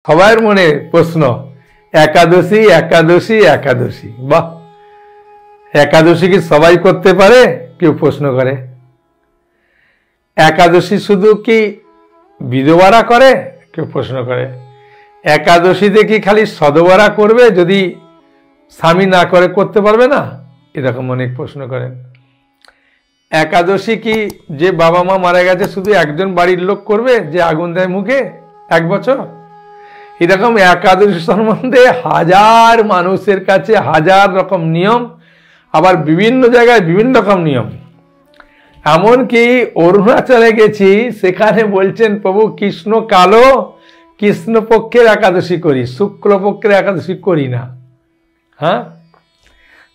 সবার মনে প্রশ্ন একাদশী একাদশী একাদশী। বাহ, একাদশী কি সবাই করতে পারে? কেউ প্রশ্ন করে। একাদশী শুধু কি বিধবারা করে? কেউ প্রশ্ন করে। একাদশীতে কি খালি সধবারা করবে, যদি স্বামী না করে করতে পারবে না? এরকম অনেক প্রশ্ন করেন। একাদশী কি যে বাবা মা মারা গেছে শুধু একজন বাড়ির লোক করবে, যে আগুন দেয় মুখে 1 বছর? এরকম একাদশী সম্বন্ধে হাজার মানুষের কাছে হাজার রকম নিয়ম, আবার বিভিন্ন জায়গায় বিভিন্ন রকম নিয়ম। এমনকি অরুণাচলে গেছি, সেখানে বলছেন প্রভু কৃষ্ণ কালো, কৃষ্ণপক্ষের একাদশী করি, শুক্লপক্ষের একাদশী করি না। হ্যাঁ,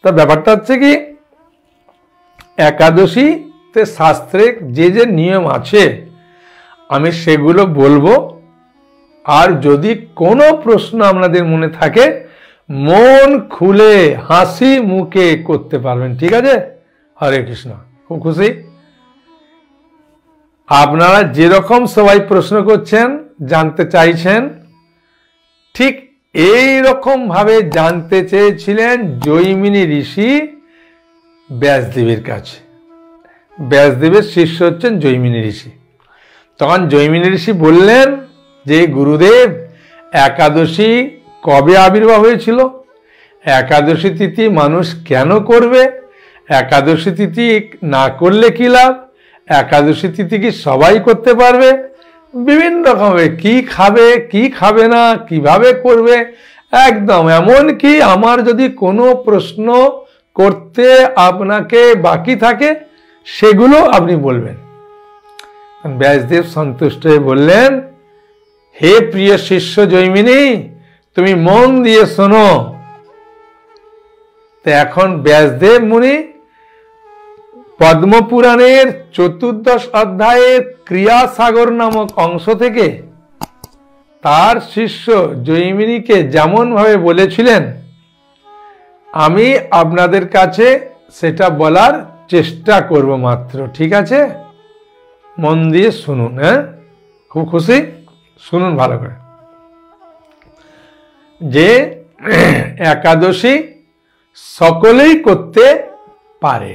তা ব্যাপারটা হচ্ছে কি, একাদশীতে শাস্ত্রে যে যে নিয়ম আছে আমি সেগুলো বলবো। আর যদি কোনো প্রশ্ন আপনাদের মনে থাকে মন খুলে হাসি মুখে করতে পারবেন, ঠিক আছে? হরে কৃষ্ণ। খুব খুশি। আপনারা যেরকম সবাই প্রশ্ন করছেন, জানতে চাইছেন, ঠিক এই রকম ভাবে জানতে চেয়েছিলেন জৈমিনী ঋষি ব্যাসদেবের কাছে। ব্যাসদেবের শিষ্য হচ্ছেন জৈমিনী ঋষি। তখন জৈমিনী ঋষি বললেন যে গুরুদেব, একাদশী কবে আবির্ভাব হয়েছিল? একাদশী তিথি মানুষ কেন করবে? একাদশী তিথি না করলে কি লাভ? একাদশী তিথি কি সবাই করতে পারবে? বিভিন্ন রকমের কি খাবে কি খাবে না, কিভাবে করবে, একদম। এমনকি আমার যদি কোনো প্রশ্ন করতে আপনাকে বাকি থাকে সেগুলো আপনি বলবেন। ব্যাসদেব সন্তুষ্ট হয়ে বললেন, হে প্রিয় শিষ্য জৈমিনী, তুমি মন দিয়ে শোনো। তো এখন ব্যাসদেব মুনি পদ্মপুরাণের 14 অধ্যায়ের ক্রিয়াসাগর নামক অংশ থেকে তার শিষ্য জৈমিনীকে যেমন ভাবে বলেছিলেন, আমি আপনাদের কাছে সেটা বলার চেষ্টা করব মাত্র। ঠিক আছে, মন দিয়ে শুনুন। হ্যাঁ, খুব খুশি, শুনুন ভালো করে। যে একাদশী সকলেই করতে পারে।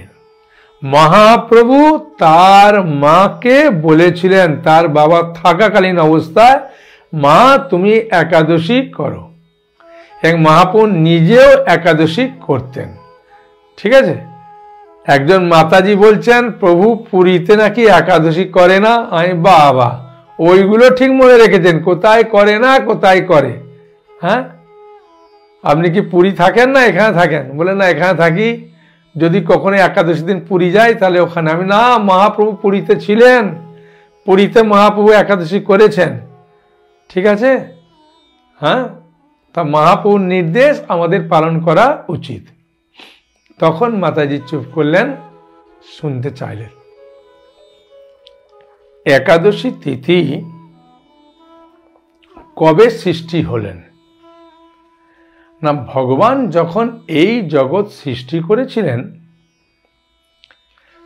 মহাপ্রভু তার মাকে বলেছিলেন, তার বাবা থাকাকালীন অবস্থায়, মা তুমি একাদশী করো। এবং মহাপ্রভু নিজেও একাদশী করতেন। ঠিক আছে, একজন মাতাজি বলছেন প্রভু পুরীতে নাকি একাদশী করে না। আমি বাবা, ওইগুলো ঠিক মনে রেখেছেন, কোথায় করে না কোথায় করে। হ্যাঁ, আপনি কি পুরী থাকেন না এখানে থাকেন? বলে না, এখানে থাকি। যদি কখনো একাদশী দিন পুরী যাই তাহলে ওখানে। আমি না, মহাপ্রভু পুরীতে ছিলেন, পুরীতে মহাপ্রভু একাদশী করেছেন। ঠিক আছে, হ্যাঁ, তা মহাপ্রভুর নির্দেশ আমাদের পালন করা উচিত। তখন মাতাজি চুপ করলেন, শুনতে চাইলেন। একাদশী তিথি কবে সৃষ্টি হলেন না, ভগবান যখন এই জগৎ সৃষ্টি করেছিলেন,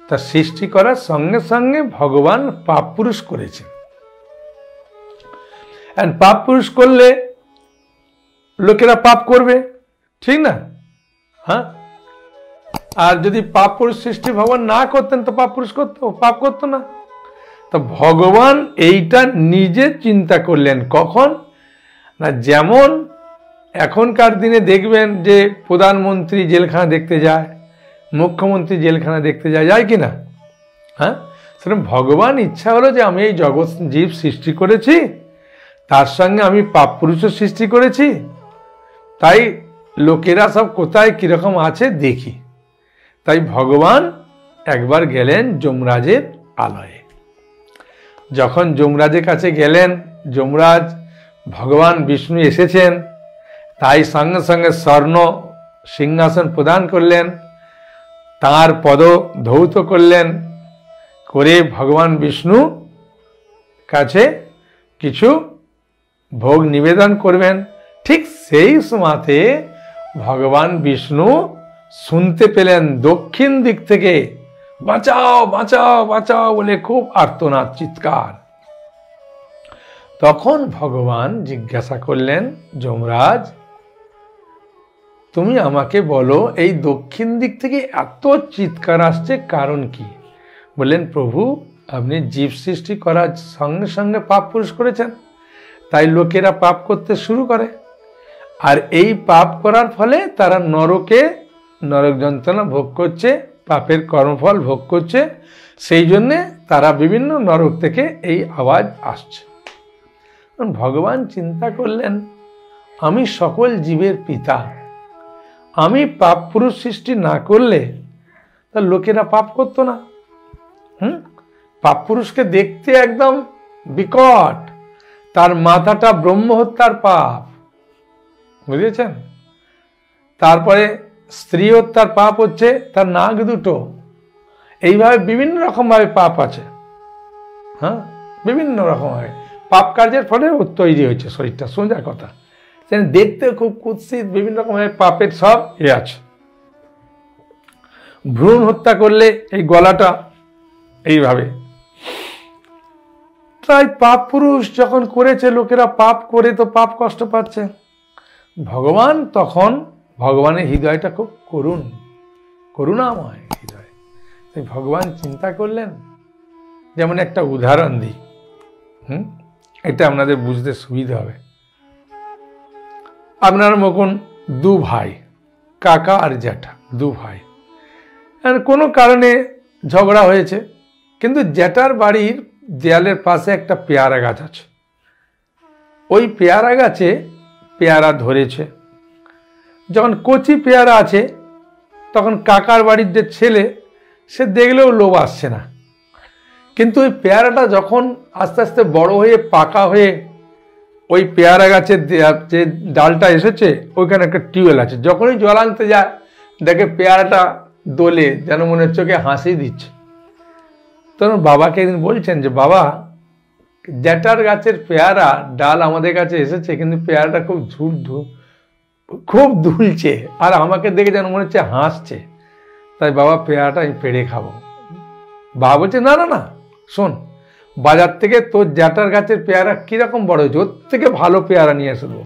তা সৃষ্টি করার সঙ্গে সঙ্গে ভগবান পাপ পুরুষ করেছেন। পাপ পুরুষ করলে লোকেরা পাপ করবে, ঠিক না? হ্যাঁ, আর যদি পাপ পুরুষ সৃষ্টি ভগবান না করতেন তো পাপ পুরুষ পাপ করতো না। তো ভগবান এইটা নিজে চিন্তা করলেন। কখন না, যেমন এখনকার দিনে দেখবেন যে প্রধানমন্ত্রী জেলখানা দেখতে যায়, মুখ্যমন্ত্রী জেলখানা দেখতে যায়, যায় কি না? হ্যাঁ, সেরকম ভগবান ইচ্ছা হলো যে আমি এই জগৎ জীব সৃষ্টি করেছি, তার সঙ্গে আমি পাপ পুরুষও সৃষ্টি করেছি, তাই লোকেরা সব কোথায় কিরকম আছে দেখি। তাই ভগবান একবার গেলেন যমরাজের আলয়ে। যখন যমরাজের কাছে গেলেন, যমরাজ ভগবান বিষ্ণু এসেছেন, তাই সঙ্গে সঙ্গে স্বর্ণ সিংহাসন প্রদান করলেন, তাঁর পদ ধৌত করলেন, করে ভগবান বিষ্ণু কাছে কিছু ভোগ নিবেদন করবেন। ঠিক সেই সময়তে ভগবান বিষ্ণু শুনতে পেলেন দক্ষিণ দিক থেকে বাঁচাও বাঁচাও বাঁচাও বলে খুব আর্তনাদ চিৎকার। তখন ভগবান জিজ্ঞাসা করলেন, যমরাজ তুমি আমাকে বলো, এই দক্ষিণ দিক থেকে এত চিৎকার আসছে কারণ কি? বললেন, প্রভু আপনি জীব সৃষ্টি করার সঙ্গে সঙ্গে পাপ পুরুষ করেছেন, তাই লোকেরা পাপ করতে শুরু করে, আর এই পাপ করার ফলে তারা নরকে নরক যন্ত্রণা ভোগ করছে, পাপের কর্মফল ভোগ করছে, সেই জন্যে তারা বিভিন্ন নরক থেকে এই আওয়াজ আসছে। ভগবান চিন্তা করলেন, আমি সকল জীবের পিতা, আমি পাপ পুরুষ সৃষ্টি না করলে তা লোকেরা পাপ করতো না। পাপ পুরুষকে দেখতে একদম বিকট, তার মাথাটা ব্রহ্ম হত্যার পাপ, বুঝেছেন? তারপরে স্ত্রী হত্যার পাপ হচ্ছে তার নাক দুটো, এইভাবে বিভিন্ন রকম ভাবে পাপ আছে। বিভিন্ন রকম ভাবে পাপ কার্যের ফলে তৈরি হয়েছে শরীরটা, সোজা কথা। দেখতে খুব কুৎসিত, বিভিন্ন রকমের পাপের সব আছে। ভ্রূণ হত্যা করলে এই গলাটা এইভাবে, তাই পাপ পুরুষ যখন করেছে, লোকেরা পাপ করে তো পাপ কষ্ট পাচ্ছে। ভগবান তখন, ভগবানের হৃদয়টা খুব করুণাময় হৃদয়, তাই ভগবান চিন্তা করলেন, যেমন একটা উদাহরণ দিই, এটা আপনাদের বুঝতে সুবিধা হবে। আপনার মতন দু ভাই, কাকা আর জ্যাঠা, দু ভাই, আর কোনো কারণে ঝগড়া হয়েছে, কিন্তু জ্যাঠার বাড়ির দেয়ালের পাশে একটা পেয়ারা গাছ আছে, ওই পেয়ারা গাছে পেয়ারা ধরেছে। যখন কচি পেয়ারা আছে, তখন কাকার বাড়ির যে ছেলে, সে দেখলেও লোভ আসছে না, কিন্তু ওই পেয়ারাটা যখন আস্তে আস্তে বড় হয়ে পাকা হয়ে ওই পেয়ারা গাছের যে ডালটা এসেছে, ওইখানে একটা টিউবওয়েল আছে, যখনই জল আনতে যায় দেখে পেয়ারাটা দোলে, যেন মনে হচ্ছে ওকে হাসি দিচ্ছে। তখন বাবাকে একদিন বলছেন যে, বাবা জ্যাঠার গাছের পেয়ারা ডাল আমাদের কাছে এসেছে, কিন্তু পেয়ারাটা খুব দুলছে, আর আমাকে দেখে যেন মনে হচ্ছে হাসছে, তাই বাবা পেয়ারাটা আমি পেড়ে খাবো। বাবা বলছে, না না না, শোন, বাজার থেকে তোর জ্যাঠার গাছের পেয়ারা কিরকম বড় হয়েছে, ওর থেকে ভালো পেয়ারা নিয়ে এসে দেবো।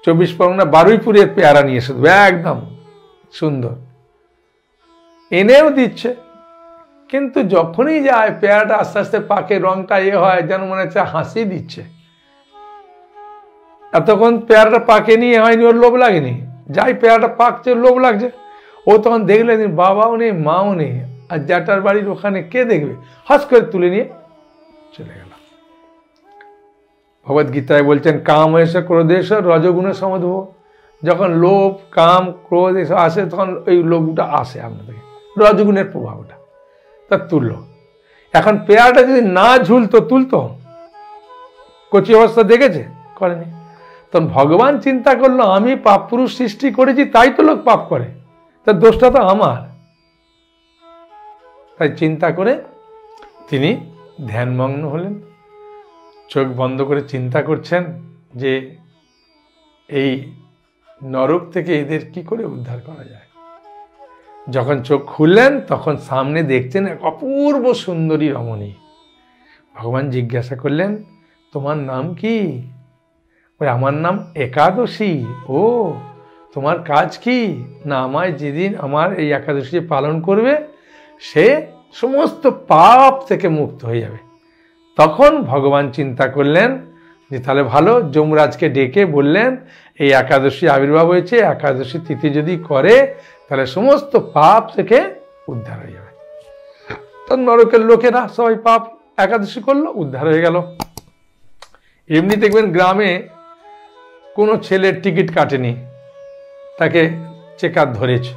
24 পরগনা বারুইপুরের পেয়ারা নিয়ে এসে দেবো, একদম সুন্দর। এনেও দিচ্ছে, কিন্তু যখনই যায় পেয়ারাটা আস্তে আস্তে পাকে, রংটা হয়, যেন মনে হচ্ছে হাসি দিচ্ছে। এতক্ষণ পেয়ারাটা পাকে নিয়ে হয়নি, ওর লোভ লাগেনি, যাই পেয়ারাটা পাকছে লোভ লাগছে। ও তখন দেখলেন বাবাও নেই, মাও নেই, আর জ্যাঠার বাড়ির ওখানে কে দেখবে, হাস করে তুলে নিয়ে চলে গেল। ভগবদ্গীতায় বলছেন, কাম এসে ক্রোধেশ রজগুণের সমধব। যখন লোভ, কাম, ক্রোধ এসব আসে, তখন ওই লোভটা আসে আপনাদেরকে, রজগুণের প্রভাবটা, তা তুললো। এখন পেয়ারাটা যদি না ঝুলতো, তুলতো? কচি অবস্থা দেখেছে, করেনি। তখন ভগবান চিন্তা করলো, আমি পাপ পুরুষ সৃষ্টি করেছি, তাই তো লোক পাপ করে, তার দোষটা তো আমার। তাই চিন্তা করে তিনি ধ্যানমগ্ন হলেন, চোখ বন্ধ করে চিন্তা করছেন যে এই নরক থেকে এদের কি করে উদ্ধার করা যায়। যখন চোখ খুললেন, তখন সামনে দেখছেন এক অপূর্ব সুন্দরী রমণী। ভগবান জিজ্ঞাসা করলেন, তোমার নাম কি? আমার নাম একাদশী। ও, তোমার কাজ কি? না, আমায় যেদিন আমার এই একাদশী পালন করবে, সে সমস্ত পাপ থেকে মুক্ত হয়ে যাবে। তখন ভগবান চিন্তা করলেন যে তাহলে ভালো, যমরাজকে ডেকে বললেন, এই একাদশী আবির্ভাব হয়েছে, একাদশী তিথি যদি করে তাহলে সমস্ত পাপ থেকে উদ্ধার হয়ে যাবে। তো নরকের লোকেরা সবাই পাপ একাদশী করলো, উদ্ধার হয়ে গেল। এমনি দেখবেন গ্রামে কোনো ছেলের টিকিট কাটেনি, তাকে চেকার ধরেছে,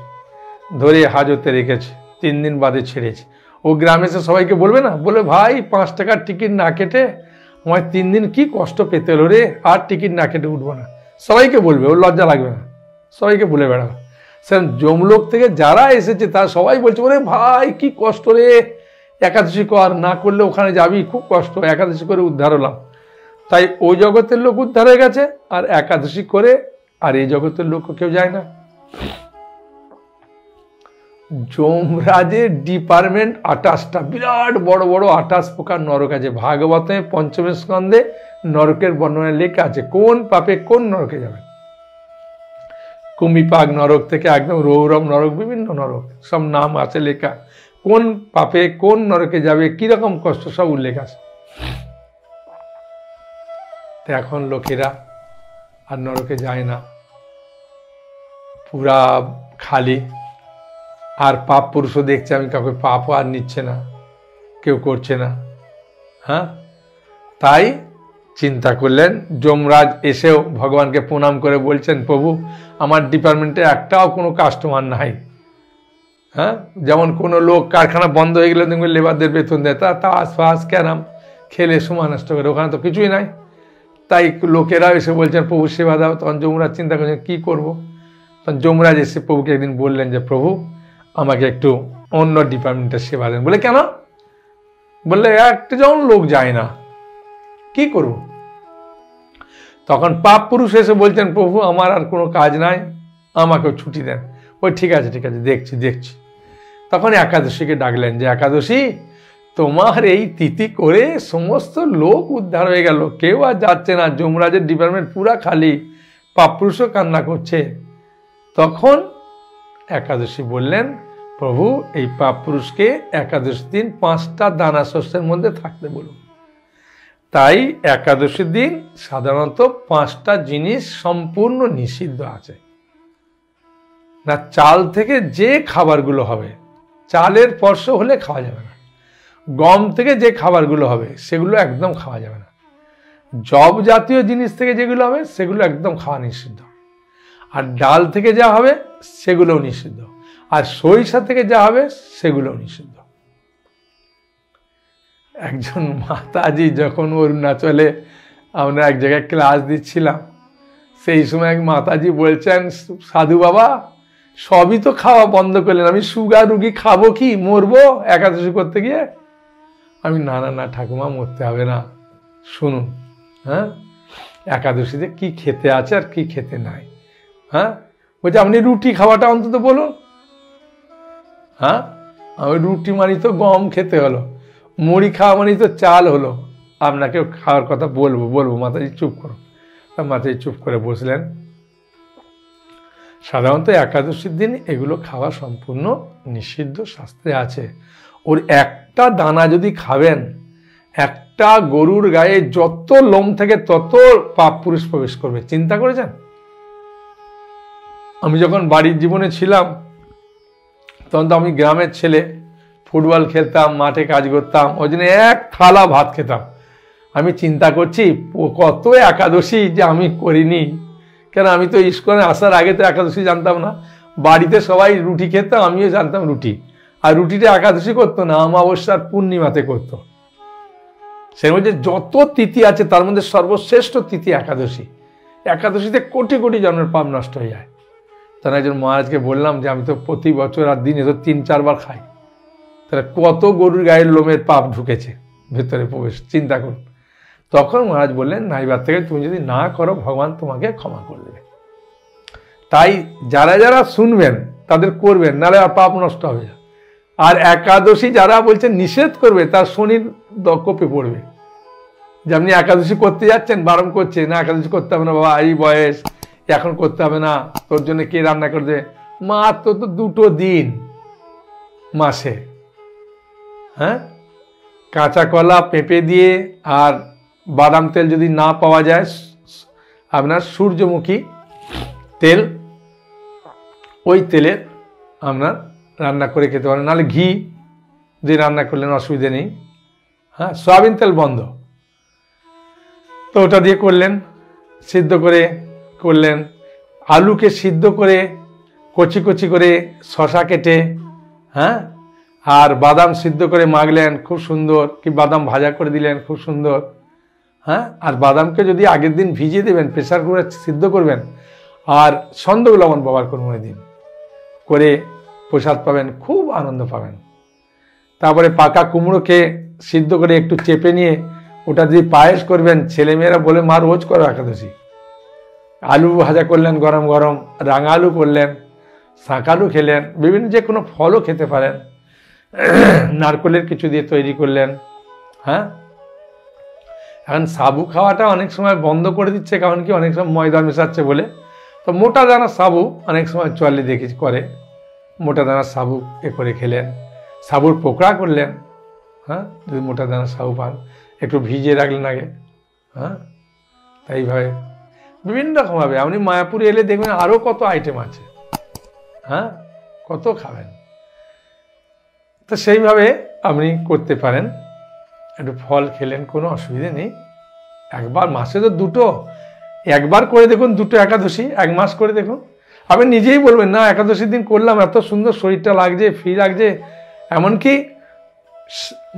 ধরে হাজতে রেখেছে, 3 দিন বাদে ছেড়েছে। ও গ্রামে এসে সবাইকে বলবে না, বলে ভাই 5 টাকার টিকিট না কেটে আমার 3 দিন কি কষ্ট পেতে হলো রে, আর টিকিট না কেটে উঠবো না। সবাইকে বলবে, ওর লজ্জা লাগবে না, সবাইকে বলে বেড়াবে। সেরকম যমলোক থেকে যারা এসেছে তারা সবাই বলছে, ওরে ভাই কি কষ্ট রে, একাদশী কর, না করলে ওখানে যাবি, খুব কষ্ট, একাদশী করে উদ্ধার হলাম। তাই ওই জগতের লোক উদ্ধার হয়ে গেছে, আর একাদশী করে আর এই জগতের লোক কেউ যায় না। যমরাজের ডিপার্টমেন্ট 28টা, বিরাট বড় বড় 28 প্রকার নরক আছে। ভাগবতে পঞ্চম স্কন্ধে নরকের বর্ণনা লেখা আছে কোন পাপে কোন নরকে যাবে। কুমিপাক নরক থেকে একদম রৌরব নরক, বিভিন্ন নরক সব নাম আছে লেখা, কোন পাপে কোন নরকে যাবে, কিরকম কষ্ট সব উল্লেখ আছে। এখন লোকেরা আর নরকে যায় না, পুরা খালি। আর পাপ পুরুষও দেখছে আমি কাউকে পাপও আর নিচ্ছে না, কেউ করছে না। হ্যাঁ, তাই চিন্তা করলেন। যমরাজ এসেও ভগবানকে প্রণাম করে বলছেন, প্রভু আমার ডিপার্টমেন্টে একটাও কোনো কাস্টমার নাই। হ্যাঁ, যেমন কোনো লোক কারখানা বন্ধ হয়ে গেলে দেখবেন লেবারদের বেতন দেয়, তা আশপাশ ক্যারাম খেলে সময় নষ্ট করে, ওখানে তো কিছুই নাই। তাই লোকেরা এসে বলছেন প্রভু সেবা দাও। তখন যমরাজ চিন্তা করছেন কি করব। তখন যমরাজ এসে প্রভুকে একদিন বললেন যে প্রভু আমাকে একটু অন্য ডিপার্টমেন্টের সেবা দেন। বলে কেন? বললে একটা যেমন লোক যায় না, কি করব। তখন পাপ পুরুষ এসে বলছেন প্রভু আমার আর কোনো কাজ নাই, আমাকেও ছুটি দেন। ওই ঠিক আছে দেখছি। তখন একাদশীকে ডাকলেন যে একাদশী তোমার এই তিথি করে সমস্ত লোক উদ্ধার হয়ে গেল, কেউ আর যাচ্ছে না, যমরাজের ডিপার্টমেন্ট পুরা খালি, পাপ পুরুষও কান্না করছে। তখন একাদশী বললেন প্রভু এই পাপ পুরুষকে একাদশী দিন 5টা দানা শস্যের মধ্যে থাকতে বলুন। তাই একাদশীর দিন সাধারণত 5টা জিনিস সম্পূর্ণ নিষিদ্ধ আছে। না, চাল থেকে যে খাবারগুলো হবে, চালের স্পর্শ হলে খাওয়া যাবে না। গম থেকে যে খাবারগুলো হবে সেগুলো একদম খাওয়া যাবে না। জব জাতীয় জিনিস থেকে যেগুলো হবে সেগুলো একদম খাওয়া নিষিদ্ধ। আর ডাল থেকে যা হবে সেগুলোও নিষিদ্ধ। আর সরিষা থেকে যা হবে সেগুলোও নিষিদ্ধ। একজন মাতাজি যখন অরুণাচলে আমরা এক জায়গায় ক্লাস দিচ্ছিলাম, সেই সময় এক মাতাজি বলছেন সাধু বাবা সবই তো খাওয়া বন্ধ করলেন, আমি সুগার রুগী খাবো কি, মরবো একাদশী করতে গিয়ে? আমি না ঠাকুমা মরতে হবে না, শুনুন। হ্যাঁ, একাদশীতে কি খেতে আছে আর কি খেতে নাই। হ্যাঁ, বলছে আপনি রুটি খাওয়াটা অন্তত বলুন। হ্যাঁ, আমি রুটি মানি তো গম খেতে হলো, মুড়ি খাওয়া মানি তো চাল হলো, আপনাকে খাওয়ার কথা বলবো। মাতাজি চুপ করো। মাতাজি চুপ করে বসলেন। সাধারণত একাদশীর দিন এগুলো খাওয়া সম্পূর্ণ নিষিদ্ধ, শাস্ত্রে আছে। ওর একটা দানা যদি খাবেন, একটা গরুর গায়ে যত লোম থেকে তত পাপ পুরুষ প্রবেশ করবে। চিন্তা করেছেন? আমি যখন বাড়ির জীবনে ছিলাম তখন তো আমি গ্রামের ছেলে, ফুটবল খেলতাম, মাঠে কাজ করতাম, ওই জন্য এক থালা ভাত খেতাম। আমি চিন্তা করছি কত একাদশী যে আমি করিনি, কেন আমি তো ইস্কনে আসার আগে তো একাদশী জানতাম না। বাড়িতে সবাই রুটি খেতাম, আমিও জানতাম রুটি। আর রুটিটা একাদশী করতো না, অমাবস্যার পূর্ণিমাতে করতো। সে মধ্যে যত তিথি আছে তার মধ্যে সর্বশ্রেষ্ঠ তিথি একাদশী। একাদশীতে কোটি কোটি জন্মের পাপ নষ্ট হয়ে যায়। তখন একজন মহারাজকে বললাম যে আমি তো প্রতি বছর আর দিনে তো 3-4 বার খাই, তাহলে কত গরুর গায়ের লোমের পাপ ঢুকেছে ভেতরে প্রবেশ, চিন্তা করুন। তখন মহারাজ বললেন না, এবার থেকে তুমি যদি না করো ভগবান তোমাকে ক্ষমা করে দেবে। তাই যারা যারা শুনবেন তাদের করবেন, নাহলে আর পাপ নষ্ট হবে। আর একাদশী যারা বলছেন নিষেধ করবে তার শনির কোপে পড়বে। যে আপনি একাদশী করতে যাচ্ছেন, বারণ করছে না একাদশী করতে হবে না বাবা, এই বয়স এখন করতে হবে না, তোর জন্য কে রান্না করবে? মাত্র তো 2টো দিন মাসে। হ্যাঁ, কাঁচা কলা পেঁপে দিয়ে আর বাদাম তেল যদি না পাওয়া যায়, আপনার সূর্যমুখী তেল, ওই তেলের আপনার রান্না করে খেতে পারেন, নাহলে ঘি দিয়ে রান্না করলেন অসুবিধে নেই। হ্যাঁ, সয়াবিন তেল বন্ধ, তো ওটা দিয়ে করলেন, সিদ্ধ করে করলেন। আলুকে সিদ্ধ করে কচি কচি করে শশা কেটে, হ্যাঁ, আর বাদাম সিদ্ধ করে মাখলেন, খুব সুন্দর। কি বাদাম ভাজা করে দিলেন, খুব সুন্দর। হ্যাঁ, আর বাদামকে যদি আগের দিন ভিজিয়ে দেবেন, প্রেসার করে সিদ্ধ করবেন, আর সন্দেহ লবণ ব্যবহার করুন ওই দিন, করে প্রসাদ পাবেন, খুব আনন্দ পাবেন। তারপরে পাকা কুমড়োকে সিদ্ধ করে একটু চেপে নিয়ে ওটা দিয়ে পায়েস করবেন। ছেলেমেয়েরা বলে মা রোজ করো একাদশী। আলু ভাজা করলেন গরম গরম, রাঙা আলু করলেন, শাঁকালু খেলেন, বিভিন্ন যে কোনো ফলও খেতে পারেন, নারকেলের কিছু দিয়ে তৈরি করলেন। হ্যাঁ, এখন সাবু খাওয়াটা অনেক সময় বন্ধ করে দিচ্ছে, কারণ কি অনেক সময় ময়দা মেশাচ্ছে বলে। তো মোটা দানা সাবু অনেক সময় চলে দেখেছি করে, মোটা দানা সাবু করে খেলেন, সাবুর পোকড়া করলেন। হ্যাঁ, যদি মোটা দানা সাবু পান একটু ভিজিয়ে রাখলেন আগে। হ্যাঁ, তাই এইভাবে বিভিন্ন রকমভাবে আপনি মায়াপুরে এলে দেখবেন আরও কত আইটেম আছে। হ্যাঁ, কত খাবেন, তো সেইভাবে আপনি করতে পারেন। একটু ফল খেলেন, কোনো অসুবিধে নেই। একবার মাসে তো দুটো, একবার করে দেখুন দুটো একাদশী, 1 মাস করে দেখুন, আপনি নিজেই বলবেন না একাদশীর দিন করলাম এত সুন্দর শরীরটা লাগছে, ফ্রি লাগছে। এমনকি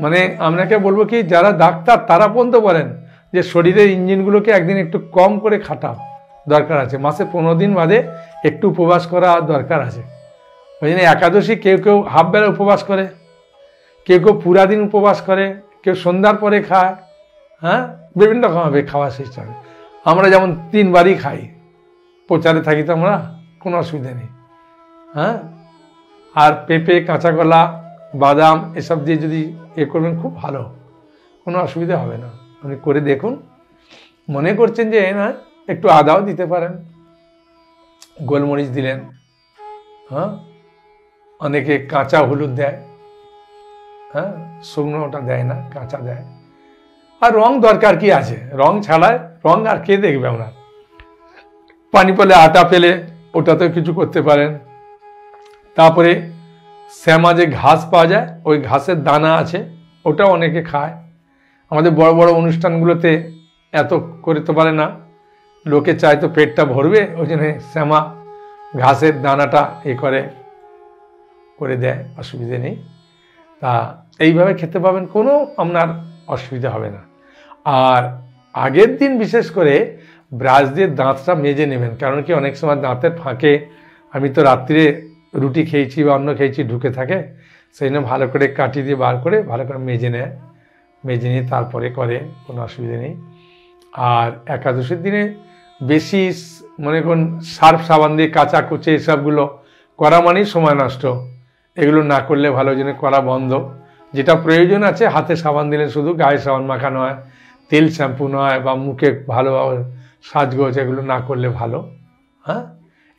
মানে আপনাকে বলবো কি, যারা ডাক্তার তারা পর্যন্ত বলেন যে শরীরের ইঞ্জিনগুলোকে একদিন একটু কম করে খাটাও দরকার আছে, মাসে 15 দিন বাদে একটু উপবাস করা দরকার আছে। ওই জন্য একাদশী কেউ কেউ হাফ বেলা উপবাস করে, কেউ কেউ পুরা দিন উপবাস করে, কেউ সন্ধ্যার পরে খায়। হ্যাঁ, বিভিন্ন রকমভাবে খাওয়া সিস্টেম। আমরা যেমন 3 বারই খাই, প্রচারে থাকি তো আমরা, কোনো অসুবিধা নেই। হ্যাঁ, আর পেঁপে, কাঁচা কলা, বাদাম এসব দিয়ে যদি করবেন খুব ভালো, কোনো অসুবিধা হবে না। আপনি করে দেখুন। মনে করছেন যে না, একটু আদাও দিতে পারেন, গোলমরিচ দিলেন। হ্যাঁ, অনেকে কাঁচা হলুদ দেয়। হ্যাঁ, শুকনোটা দেয় না, কাঁচা দেয়। আর রং দরকার কি আছে, রং ছাড়ায় রং আর কে দেখবে আপনার। পানি পেলে, আটা পেলে ওটাতেও কিছু করতে পারেন। তারপরে শ্যামা যে ঘাস পাওয়া যায়, ওই ঘাসের দানা আছে, ওটাও অনেকে খায়। আমাদের বড় বড় অনুষ্ঠানগুলোতে এত করতে পারে না, লোকে চায় তো পেটটা ভরবে, ওই জন্য শ্যামা ঘাসের দানাটা করে দেয়, অসুবিধে নেই। তা এইভাবে খেতে পাবেন, কোনো আপনার অসুবিধা হবে না। আর আগের দিন বিশেষ করে ব্রাশ দিয়ে দাঁতটা মেজে নেবেন, কারণ কি অনেক সময় দাঁতের ফাঁকে, আমি তো রাত্রে রুটি খেয়েছি বা অন্য খেয়েছি, ঢুকে থাকে, সেই জন্য ভালো করে কাটি দিয়ে বার করে ভালো করে মেজে নেয়, মেজে নিয়ে তারপরে করে, কোনো অসুবিধা নেই। আর একাদশীর দিনে বেশি মনে করুন সার্ফ সাবান দিয়ে কাঁচা কুচে এসবগুলো করা মানেই সময় নষ্ট, এগুলো না করলে ভালো, জন্য করা বন্ধ। যেটা প্রয়োজন আছে হাতে সাবান দিলে, শুধু গায়ে সাবান মাখানো হয়, তেল শ্যাম্পু নয়, বা মুখে ভালো সাজগোজ, এগুলো না করলে ভালো। হ্যাঁ,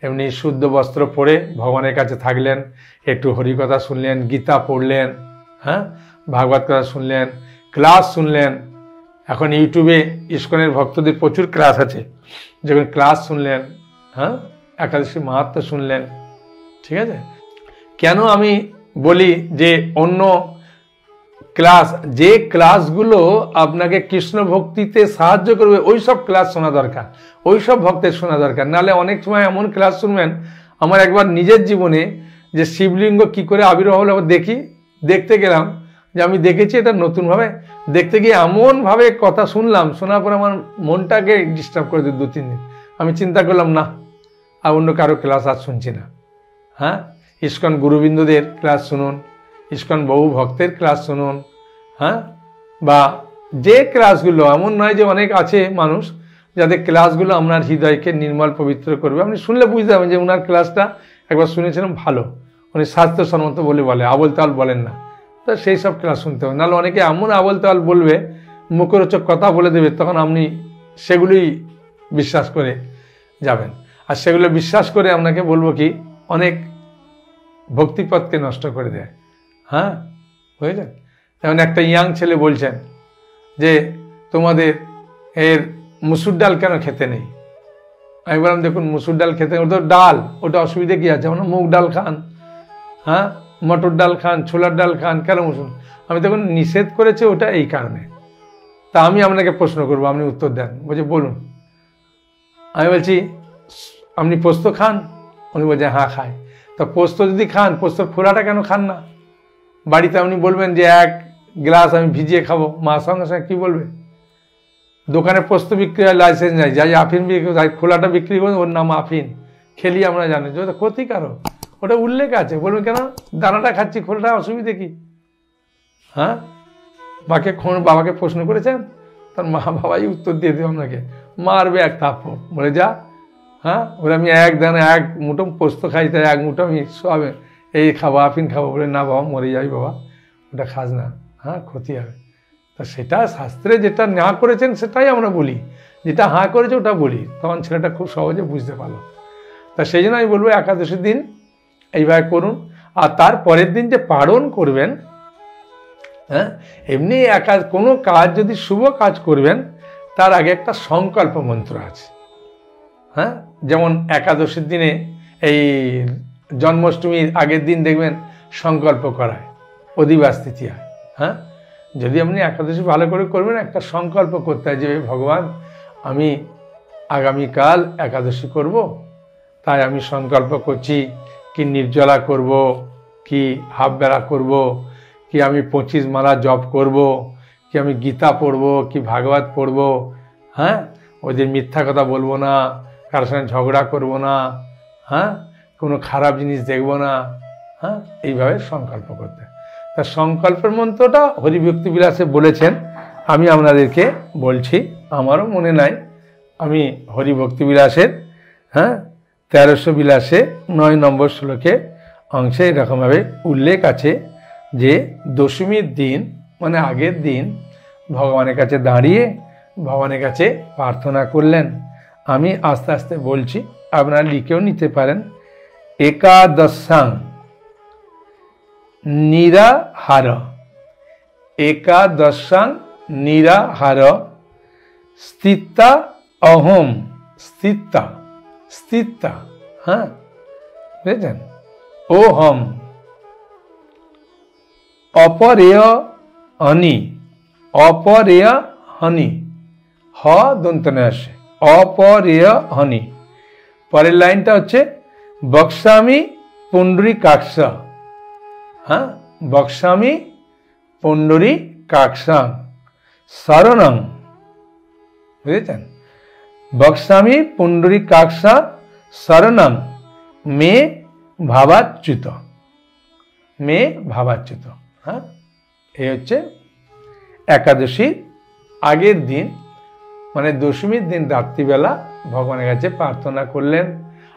এমনি শুদ্ধ বস্ত্র পরে ভগবানের কাছে থাকলেন, একটু হরিকথা শুনলেন, গীতা পড়লেন, হ্যাঁ, ভাগবত কথা শুনলেন, ক্লাস শুনলেন। এখন ইউটিউবে ইস্কনের ভক্তদের প্রচুর ক্লাস আছে, যখন ক্লাস শুনলেন, হ্যাঁ, একাদশী মাহাত্ম্য শুনলেন। ঠিক আছে, কেন আমি বলি যে অন্য ক্লাস, যে ক্লাসগুলো আপনাকে কৃষ্ণ ভক্তিতে সাহায্য করবে, ওই সব ক্লাস শোনা দরকার, ওই সব ভক্তের শোনা দরকার। নাহলে অনেক সময় এমন ক্লাস শুনবেন, আমার একবার নিজের জীবনে যে শিবলিঙ্গ কি করে আবির্ভাব হলো দেখতে গেলাম, যে আমি দেখেছি এটা নতুনভাবে দেখতে গিয়ে এমনভাবে কথা শুনলাম, শোনার পর আমার মনটাকে ডিস্টার্ব করে দিল 2-3 দিন। আমি চিন্তা করলাম না, আর অন্য কারো ক্লাস আর শুনছি না। হ্যাঁ, ইস্কন গুরুবৃন্দদের ক্লাস শুনুন, ইস্কন বহু ভক্তের ক্লাস শুনুন। হ্যাঁ, বা যে ক্লাসগুলো, এমন নয় যে অনেক আছে মানুষ যাদের ক্লাসগুলো আপনার হৃদয়কে নির্মল পবিত্র করবে, আপনি শুনলে বুঝতে পারবেন যে ওনার ক্লাসটা একবার শুনেছিলাম ভালো, উনি স্বাস্থ্যসম্মত বলে আবল তাল বলেন না, তো সেই সব ক্লাস শুনতে হবে। নাহলে অনেকে এমন আবল তাল বলবে, মুখরোচক কথা বলে দেবে, তখন আপনি সেগুলোই বিশ্বাস করে যাবেন। আর সেগুলো বিশ্বাস করে আপনাকে বলবো কি, অনেক ভক্তিপথকে নষ্ট করে দেয়। হ্যাঁ, বুঝলেন? যেমন একটা ইয়াং ছেলে বলছেন যে তোমাদের মুসুর ডাল কেন খেতে নেই। আমি বললাম দেখুন, মুসুর ডাল খেতে, ওটা ডাল, ওটা অসুবিধা কি আছে? আমরা মুগ ডাল খান, হ্যাঁ, মটর ডাল খান, ছোলার ডাল খান, কেন মুসুর? আমি দেখুন নিষেধ করেছে ওটা এই কারণে। তা আমি আপনাকে প্রশ্ন করবো, আপনি উত্তর দেন। বলছে বলুন। আমি বলছি আপনি পোস্ত খান? উনি বলছে হ্যাঁ খায়। তা পোস্ত যদি খান, পোস্তর খোলাটা কেন খান না? বাড়িতে আপনি বলবেন যে 1 গ্লাস আমি ভিজিয়ে খাবো, মা সঙ্গে সঙ্গে কী বলবে? দোকানে পোস্ত বিক্রি হয়, লাইসেন্স নেই, যাই আফিন বিক্রি, খোলাটা বিক্রি করে, ওর নাম আফিন, খেলি আমরা জানি যে ওটা ক্ষতিকারক, ওটা উল্লেখ আছে। বলবেন কেন? দানাটা খাচ্ছি, খোলাটা অসুবিধে কি? হ্যাঁ, বাবাকে প্রশ্ন করেছেন, তার মা বাবাই উত্তর দিয়ে দেবে আপনাকে, মারবে এক থাপ্পড়, বলে যা, হ্যাঁ, বলে আমি এক দানা এক মুঠো পোস্ত খাই, তাই এক মুঠো আমি সব এই খাবো আফিন খাবো। বলে না বাবা, মরে যাবি বাবা, ওটা খাস না, হ্যাঁ ক্ষতি হবে। তা সেটা শাস্ত্রে যেটা না করেছেন সেটাই আমরা বলি, যেটা হাঁ করেছে ওটা বলি, তখন ছেলেটা খুব সহজে বুঝতে পারলো। তা সেই জন্য আমি বলবো একাদশীর দিন এইভাবে করুন। আর তার পরের দিন যে পালন করবেন, হ্যাঁ এমনি কোনো কাজ যদি শুভ কাজ করবেন তার আগে একটা সংকল্প মন্ত্র আছে। হ্যাঁ, যেমন একাদশীর দিনে এই জন্মাষ্টমীর আগের দিন দেখবেন সংকল্প করায়, অধিবাস তিথি হয়। হ্যাঁ, যদি আপনি একাদশী ভালো করে করবেন, একটা সংকল্প করতে হয় যে ভগবান আমি আগামীকাল একাদশী করব, তাই আমি সংকল্প করছি কি নির্জলা করব, কি হাফ বেলা করব, কি আমি 25 মালা জপ করব, কি আমি গীতা পড়ব, কি ভাগবত পড়ব। হ্যাঁ, ওদের মিথ্যা কথা বলবো না, কারোর সঙ্গে ঝগড়া করব না, হ্যাঁ কোনো খারাপ জিনিস দেখব না। হ্যাঁ, এইভাবে সংকল্প করতে। তা সংকল্পের মন্ত্রটা হরিভক্তি বিলাসে বলেছেন, আমি আপনাদেরকে বলছি, আমারও মনে নাই। আমি হরিভক্তি বিলাসের 1300 বিলাসে 9 নম্বর শ্লোকে অংশে এরকমভাবে উল্লেখ আছে যে দশমীর দিন মানে আগের দিন ভগবানের কাছে দাঁড়িয়ে ভগবানের কাছে প্রার্থনা করলেন। আমি আস্তে আস্তে বলছি, আপনারা লিখেও নিতে পারেন। একাদশাং নিরাহার, একাদশাং নিরাহার স্থিতা অহম, স্থিতা স্থিতা, হ্যাঁ বুঝেছেন, ওহম অপরেয় হনি, অপরেয় হনি, হ দন্তনে আসে, অপরেয় হনি। পরের লাইনটা হচ্ছে বক্সামি পুণ্ডরী কাক্সা, হ্যাঁ বক্সামি পুণ্ডরী কাক্সা শরণং, বুঝেছেন, বক্সামি পুণ্ডরী কাক্সা শরণং মে ভাবাচ্যুত, মে ভাবাচ্যুত। হ্যাঁ, এই হচ্ছে একাদশীর আগের দিন মানে দশমীর দিন রাত্রিবেলা ভগবানের কাছে প্রার্থনা করলেন।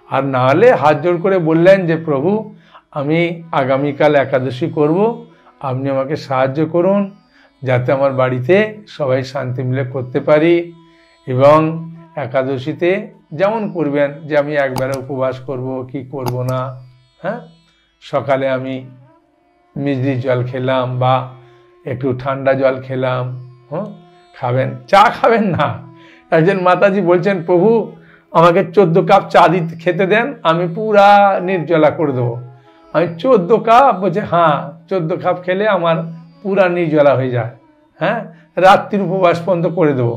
আর না হলে হাত জোড় করে বললেন যে প্রভু আমি আগামীকাল একাদশী করব, আপনি আমাকে সাহায্য করুন যাতে আমার বাড়িতে সবাই শান্তি মিলে করতে পারি। এবং একাদশীতে যেমন করবেন যে আমি একবেলা উপবাস করব কি করব না, হ্যাঁ সকালে আমি মিষ্টি জল খেলাম বা একটু ঠান্ডা জল খেলাম, হ্যাঁ খাবেন, চা খাবেন না। একজন মাতাজি বলছেন প্রভু আমাকে 14 কাপ চা দিতে খেতে দেন, আমি পুরা নির্জলা করে দেবো। আমি 14 কাপ, বলছে হ্যাঁ 14 কাপ খেলে আমার পুরা নির্জলা হয়ে যায়, হ্যাঁ রাত্রির উপবাস পর্যন্ত করে দেবো।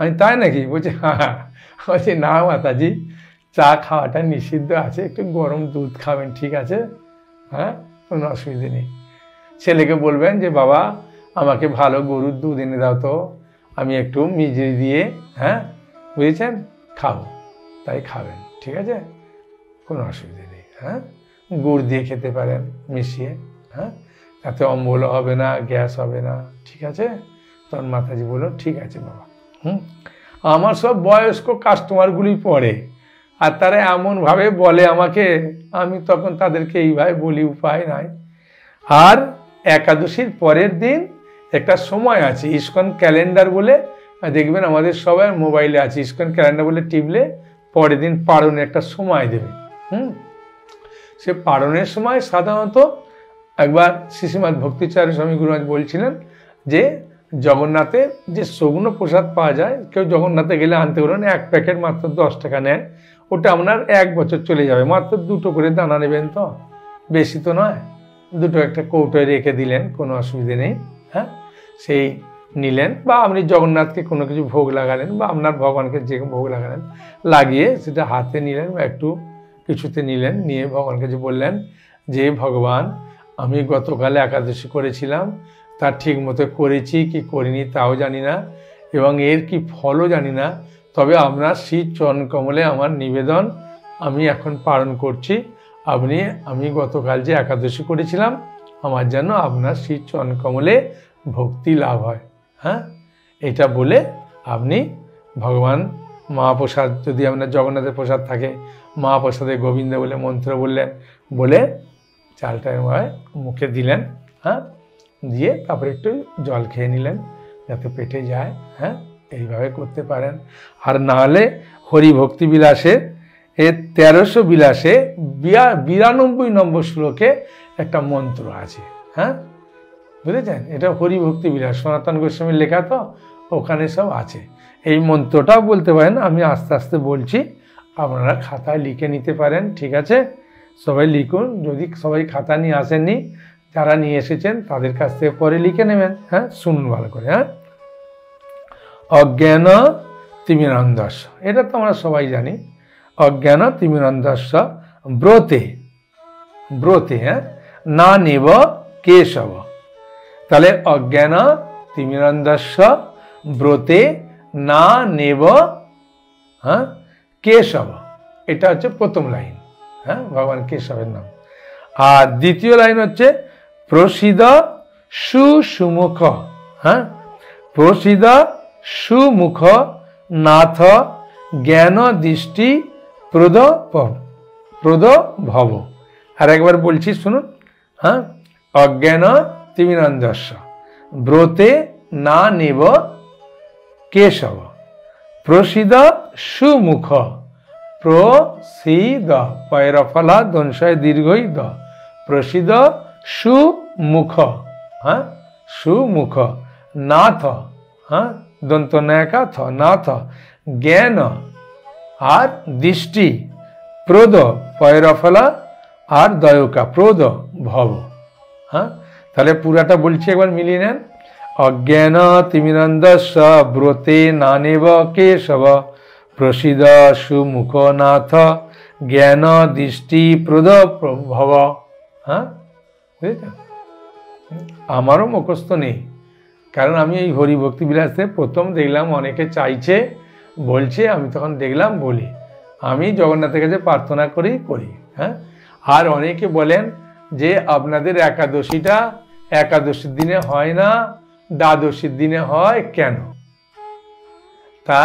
আমি তাই নাকি? বলছে হ্যাঁ। বলছি না মাতাজি, চা খাওয়াটা নিষিদ্ধ আছে, একটু গরম দুধ খাবেন, ঠিক আছে, হ্যাঁ কোনো অসুবিধে নেই। ছেলেকে বলবেন যে বাবা আমাকে ভালো গরুর দুধ এনে দাও তো, আমি একটু মিজরি দিয়ে, হ্যাঁ বুঝেছেন, খাবো, তাই খাবেন, ঠিক আছে কোনো অসুবিধে নেই। হ্যাঁ, গুড় দিয়ে খেতে পারেন মিশিয়ে, হ্যাঁ তাতে অম্বল হবে না, গ্যাস হবে না, ঠিক আছে। তখন মাতাজি বলল ঠিক আছে বাবা। আমার সব বয়স্ক কাস্টমারগুলি পড়ে আর তারা এমনভাবে বলে আমাকে, আমি তখন তাদেরকে এইভাবে বলি, উপায় নাই। আর একাদশীর পরের দিন একটা সময় আছে, ইস্কন ক্যালেন্ডার বলে, দেখবেন আমাদের সবাই মোবাইলে আছে, ইস্কন ক্যালেন্ডার বলে টিপলে পরের দিন পারণের একটা সময় দেবে। সে পারণের সময় সাধারণত একবার শ্রীশ্রীমৎ ভক্তিচার্য স্বামী গুরুরাজ বলছিলেন যে জগন্নাথের যে সগুণ প্রসাদ পাওয়া যায়, কেউ জগন্নাথে গেলে আনতে পারবেন, 1 প্যাকেট মাত্র 10 টাকা নেয়, ওটা আপনার 1 বছর চলে যাবে। মাত্র 2টো করে দানা নেবেন, তো বেশি তো নয়, 2টো একটা কৌটোয় রেখে দিলেন, কোনো অসুবিধে নেই। হ্যাঁ, সেই নিলেন, বা আপনি জগন্নাথকে কোনো কিছু ভোগ লাগালেন বা আপনার ভগবানকে যে ভোগ লাগালেন, লাগিয়ে সেটা হাতে নিলেন বা একটু কিছুতে নিলেন, নিয়ে ভগবানকে যে বললেন যে ভগবান আমি গতকালে একাদশী করেছিলাম, তা ঠিক মতো করেছি কি করিনি তাও জানি না, এবং এর কি ফলও জানি না, তবে আপনার শ্রী চরণ কমলে আমার নিবেদন আমি এখন পালন করছি। আমি গতকাল যে একাদশী করেছিলাম আমার যেন আপনার শ্রী চরণ কমলে ভক্তি লাভ হয়। হ্যাঁ, এটা বলে আপনি ভগবান মহাপ্রসাদ যদি আপনার জগন্নাথের প্রসাদ থাকে, মহাপ্রসাদে গোবিন্দ বলে মন্ত্র বললেন, বলে চালটা মুখে দিলেন, হ্যাঁ, দিয়ে তারপরে একটু জল খেয়ে নিলেন যাতে পেটে যায়, হ্যাঁ, এইভাবে করতে পারেন। আর নাহলে হরিভক্তি বিলাসে 1300 বিলাসে 92 নম্বর শ্লোকে একটা মন্ত্র আছে, হ্যাঁ, বুঝেছেন? এটা হরিভক্তি বিলাস সনাতন গোস্বামীর লেখা, তো ওখানে সব আছে। এই মন্ত্রটাও বলতে পারেন, আমি আস্তে আস্তে বলছি, আপনারা খাতায় লিখে নিতে পারেন, ঠিক আছে? সবাই লিখুন, যদি সবাই খাতা নিয়ে আসেননি, যারা নিয়ে এসেছেন তাদের কাছ থেকে পরে লিখে নেবেন, হ্যাঁ, শুনুন ভালো করে, হ্যাঁ। অজ্ঞান তিমিরন্ধস্য, এটা তো আমরা সবাই জানি। অজ্ঞান তিমিরন্ধস্য ব্রতে, ব্রতে, হ্যাঁ, না নেব কেশব। তাহলে অজ্ঞান তিমিরন্ধস্য ব্রতে না নেব, হ্যাঁ, কেশব, এটা হচ্ছে প্রথম লাইন, হ্যাঁ, ভগবান কেশবের নাম। আর দ্বিতীয় লাইন হচ্ছে প্রসিদ সুমুখ, হ্যাঁ, প্রসিদ সুমুখ নাথ জ্ঞান দৃষ্টি প্রদ ভব। আর একবার বলছি শুনুন, হ্যাঁ, অজ্ঞান তিমিরন্ধস্য ব্রতে না নেব কেশব, প্রসিদ সুমুখ, প্রসিদ পয়রফলা দংশয় দীর্ঘই দ, প্রসিদ সুমুখ, হ্যাঁ, সুমুখ নাথ, হ্যাঁ, দন্ত নয়কা থ, নাথ জ্ঞান আর দৃষ্টি প্রদ পয়রফলা আর দয়কা প্রদ ভব, হ্যাঁ। তাহলে পুরাটা বলছি, একবার মিলিয়ে নেন। অজ্ঞান তিমিরন্ধস্য ব্রতে না নেব কেশব, প্রসিদ সুমুখ নাথ জ্ঞান দৃষ্টি প্রদ ভব, হ্যাঁ, বুঝেছেন? আমারও মুখস্থ নেই, কারণ আমি এই হরিভক্তি বিলাসে প্রথম দেখলাম অনেকে চাইছে, বলছে, আমি তখন দেখলাম বলি, আমি জগন্নাথের কাছে প্রার্থনা করি, হ্যাঁ। আর অনেকে বলেন যে আপনাদের একাদশীটা একাদশীর দিনে হয় না, দ্বাদশীর দিনে হয় কেন? তা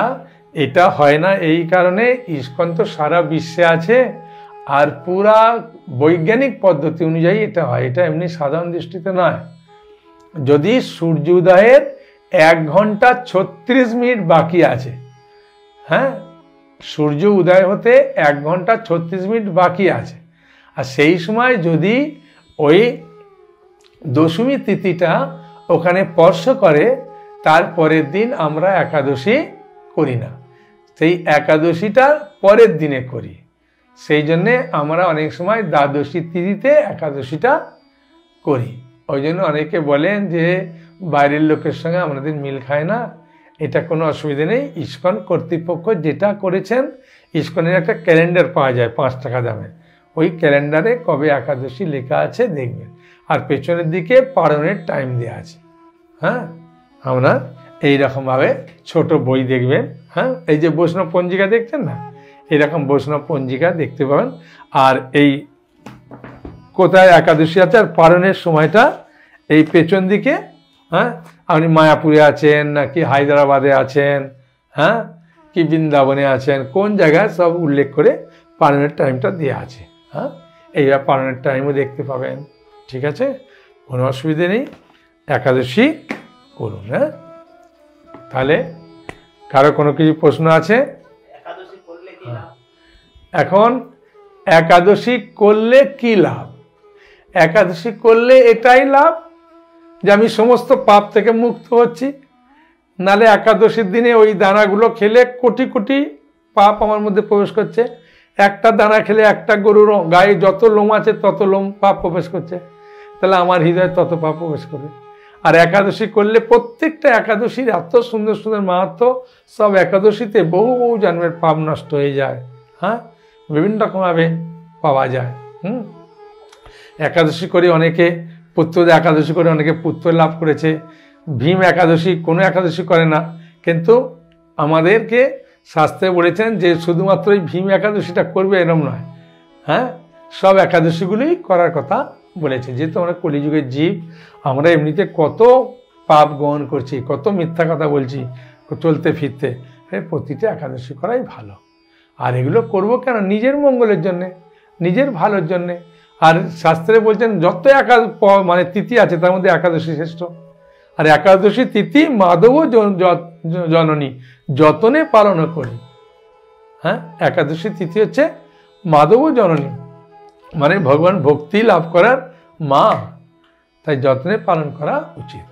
এটা হয় না এই কারণে, ইস্কন তো সারা বিশ্বে আছে, আর পুরা বৈজ্ঞানিক পদ্ধতি অনুযায়ী এটা হয়, এটা এমনি সাধারণ দৃষ্টিতে নয়। যদি সূর্য উদয়ের 1 ঘন্টা 36 মিনিট বাকি আছে, হ্যাঁ, সূর্য উদয় হতে 1 ঘন্টা 36 মিনিট বাকি আছে, আর সেই সময় যদি ওই দশমী তিথিটা ওখানে স্পর্শ করে, তার পরের দিন আমরা একাদশী করি না, সেই একাদশীটা পরের দিনে করি। সেই জন্যে আমরা অনেক সময় দ্বাদশী তিথিতে একাদশীটা করি। ওই জন্য অনেকে বলেন যে বাইরের লোকের সঙ্গে আমাদের মিল খায় না, এটা কোনো অসুবিধা নেই। ইস্কন কর্তৃপক্ষ যেটা করেছেন, ইস্কনের একটা ক্যালেন্ডার পাওয়া যায় 5 টাকা দামে, ওই ক্যালেন্ডারে কবে একাদশী লেখা আছে দেখবেন, আর পেছনের দিকে পারণের টাইম দেওয়া আছে, হ্যাঁ। আমরা এইরকমভাবে ছোট বই দেখবেন, হ্যাঁ, এই যে বৈষ্ণব পঞ্জিকা দেখছেন না, এরকম বৈষ্ণব পঞ্জিকা দেখতে পাবেন। আর এই কোথায় একাদশী আছে আর পারণের সময়টা এই পেছন দিকে, হ্যাঁ, আপনি মায়াপুরে আছেন নাকি হায়দ্রাবাদে আছেন, হ্যাঁ, কি বৃন্দাবনে আছেন, কোন জায়গায় সব উল্লেখ করে পালনের টাইমটা দেওয়া আছে, হ্যাঁ, এইবার পালনের টাইমও দেখতে পাবেন, ঠিক আছে, কোনো অসুবিধে নেই, একাদশী করুন, হ্যাঁ। তাহলে কারো কোনো কিছু প্রশ্ন আছে? এখন একাদশী করলে কি লাভ? একাদশী করলে এটাই লাভ যে আমি সমস্ত পাপ থেকে মুক্ত হচ্ছি, নালে একাদশীর দিনে ওই দানাগুলো খেলে কোটি কোটি পাপ আমার মধ্যে প্রবেশ করছে। একটা দানা খেলে একটা গরুর গায়ে যত লোম আছে তত লোম পাপ প্রবেশ করছে, তাহলে আমার হৃদয়ে তত পাপ প্রবেশ করবে। আর একাদশী করলে প্রত্যেকটা একাদশীর এত সুন্দর সুন্দর মাহাত্ম, সব একাদশীতে বহু বহু জন্মের পাপ নষ্ট হয়ে যায়, হ্যাঁ, বিভিন্ন রকমভাবে পাওয়া যায়। একাদশী করে অনেকে পুত্র, একাদশী করে অনেকে পুত্র লাভ করেছে। ভীম একাদশী কোনো একাদশী করে না, কিন্তু আমাদেরকে শাস্ত্রে বলেছেন যে শুধুমাত্র এই ভীম একাদশীটা করবে এরম নয়, হ্যাঁ, সব একাদশীগুলি করার কথা বলেছে। যেহেতু আমরা কলিযুগের জীব, আমরা এমনিতে কত পাপ গ্রহণ করছি, কত মিথ্যা কথা বলছি চলতে ফিরতে, প্রতিটা একাদশী করাই ভালো। আর এগুলো করব কেন? নিজের মঙ্গলের জন্যে, নিজের ভালোর জন্যে। আর শাস্ত্রে বলছেন যত মানে তিথি আছে তার মধ্যে একাদশী শ্রেষ্ঠ। আর একাদশী তিথি মাধব জননী যতনে পালন করি। হ্যাঁ, একাদশী তিথি হচ্ছে মাধব জননী, মানে ভগবান ভক্তি লাভ করার মা, তাই যত্নে পালন করা উচিত।